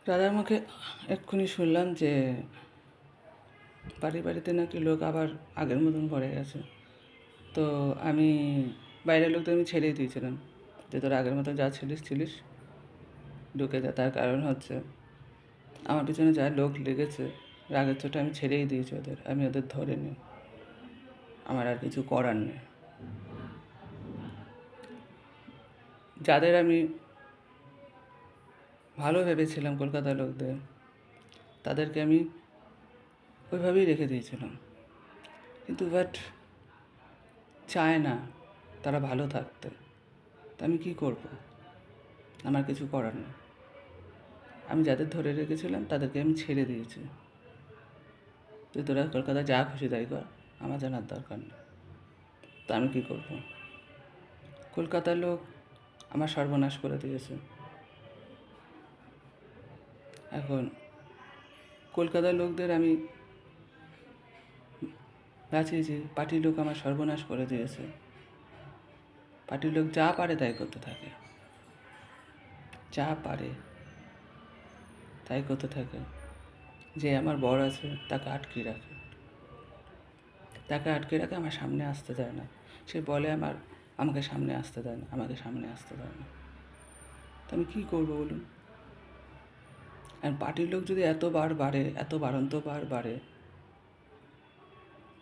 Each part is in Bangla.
দাদার মুখে এক্ষুনি শুনলাম যে বাড়িতে নাকি লোক আবার আগের মতন করে গেছে। তো আমি বাইরের লোকদের আমি ছেড়েই দিয়েছিলাম যে তোর আগের মতো যা ছিলিস ঢুকে যা। তার কারণ হচ্ছে আমার পিছনে যা লোক লেগেছে রাগের চোটে আমি ছেড়েই দিয়েছি ওদের, আমি ওদের ধরে নিই, আমার আর কিছু করার নেই। যাদের আমি ভালো ভেবেছিলাম কলকাতার লোকদের, তাদেরকে আমি ওইভাবেই রেখে দিয়েছিলাম, কিন্তু বাট চায় না তারা ভালো থাকতে। তা আমি কী করব? আমার কিছু করার নেই। আমি যাদের ধরে রেখেছিলাম তাদেরকে আমি ছেড়ে দিয়েছি, তুই তোরা কলকাতায় যা খুশি তাই কর, আমার জানার দরকার নেই। তা আমি কী করব? কলকাতার লোক আমার সর্বনাশ করে দিয়েছে। এখন কলকাতার লোকদের আমি বাঁচিয়েছি, পার্টির লোক আমার সর্বনাশ করে দিয়েছে। পার্টির লোক যা পারে তাই করতে থাকে, যা পারে তাই করতে থাকে। যে আমার বর আছে তাকে আটকে রাখে, আমার সামনে আসতে দেয় না। সে বলে আমাকে সামনে আসতে দেয় না, আমাকে সামনে আসতে দেয় না। তো আমি কী করবো বলুন? আর পার্টির লোক যদি এতবার বাড়ে, এত বাড়ন্তবার বাড়ে,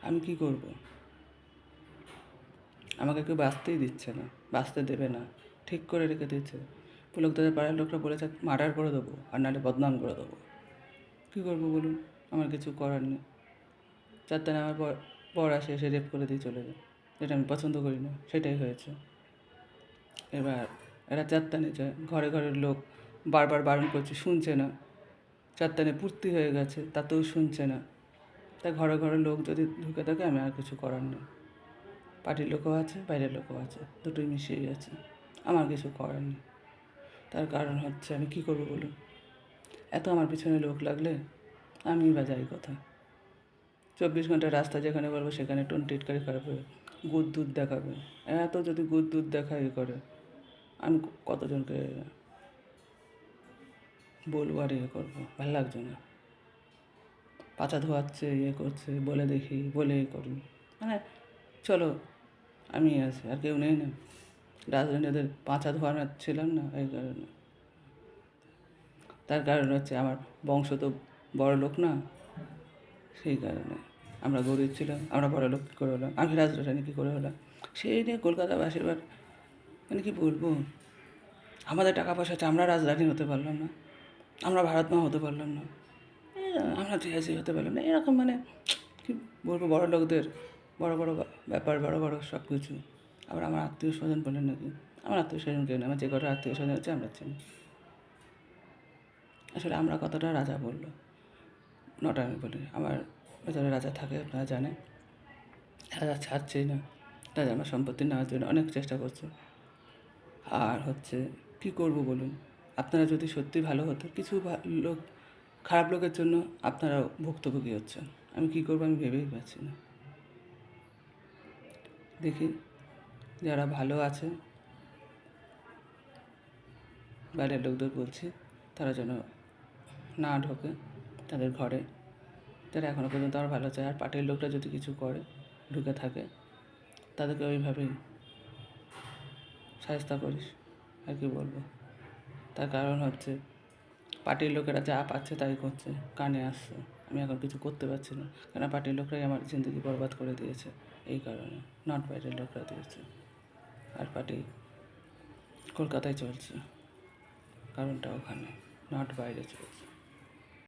আমি কী করব? আমাকে কেউ বাঁচতেই দিচ্ছে না, বাঁচতে দেবে না, ঠিক করে রেখে দিচ্ছে। তাদের পাড়ার লোকরা বলেছে মার্ডার করে দেবো, আর নাহলে বদনাম করে দেবো। কী করবো বলুন? আমার কিছু করার নেই। চারটানে আমার বর আসে, এসে রেপ করে দিয়ে চলে যায়, যেটা আমি পছন্দ করি না, সেটাই হয়েছে। এবার এরা চারটানে যায়, ঘরে ঘরের লোক বারবার বারণ করছে, শুনছে না। চারটানে পূর্তি হয়ে গেছে, তাতেও শুনছে না। তাই ঘরে ঘরের লোক যদি ঢুকে থাকে, আমি আর কিছু করার নেই। পার্টির লোকও আছে, বাইরের লোকও আছে, দুটোই মিশিয়ে গেছে, আমার কিছু করার নেই। তার কারণ হচ্ছে আমি কী করবো বলুন? এত আমার পিছনে লোক লাগলে আমি বা যাই কোথায়? 24 ঘন্টা রাস্তা যেখানে বলবো সেখানে টিটকারি খারাপ হবে, গুদ দুধ দেখাবে। এত যদি গুদ দুধ দেখা করে, আমি কতজনকে বলবো আর করবো? ভালো লাগছে না। পাছা ধোয়াচ্ছে, করছে, বলে দেখি, বলেই করি। মানে চলো আমি আছি, আর কেউ নেই না। রাজধানীদের পাছা ধোয়ানো ছিলাম না, এই কারণে। তার কারণ হচ্ছে আমার বংশ তো বড় লোক না, সেই কারণে। আমরা গরিব ছিলাম, আমরা বড় লোক কী করে হলাম? আমি রাজরানী কী করে হলাম? সেই নিয়ে কলকাতাবাসীর মানে কী বলবো, আমাদের টাকা পয়সা আছে, আমরা রাজরানী হতে পারলাম না, আমরা ভারত মা হতে পারলাম না, আমরা তিয়াসি হতে পারলাম না, এরকম মানে কী বলবো, বড় লোকদের বড় বড় ব্যাপার, বড় বড় সব কিছু। আবার আমার আত্মীয় স্বজন বলেন নাকি? আমার আত্মীয় স্বজন কেউ না, আমার যে কটা আত্মীয় স্বজন আছে আমরা চিনি। আসলে আমরা কতটা রাজা বললো, নটা আমি বলি। আমার ভেতরে রাজা থাকে, আপনারা জানেন। রাজা ছাড়ছেই না, রাজা আমার সম্পত্তি নেওয়ার জন্য অনেক চেষ্টা করছে। আর হচ্ছে কী করব বলুন? আপনারা যদি সত্যি ভালো হতো, কিছু লোক, খারাপ লোকের জন্য আপনারাও ভুক্তভোগী হচ্ছেন। আমি কী করবো আমি ভেবেই পাচ্ছি না। দেখি যারা ভালো আছে, বাইরের লোকদের বলছি, তারা যেন না ঢোকে তাদের ঘরে, যারা এখনও পর্যন্ত আমার ভালো চায়। আর পার্টির লোকরা যদি কিছু করে, ঢুকে থাকে, তাদেরকে ওইভাবেই শায়েস্তা করিস। আর কি বলবো? তার কারণ হচ্ছে পার্টির লোকেরা যা পাচ্ছে তাই করছে, কানে আসছে। আমি এখন কিছু করতে পারছি না, কারণ পার্টির লোকরাই আমার জিন্দগি বরবাদ করে দিয়েছে। এই কারণে নট বাইরের লোকরা দিয়েছে। আর পার্টি কলকাতায় চলছে, কারণটা ওখানে, নট বাইরে চলছে।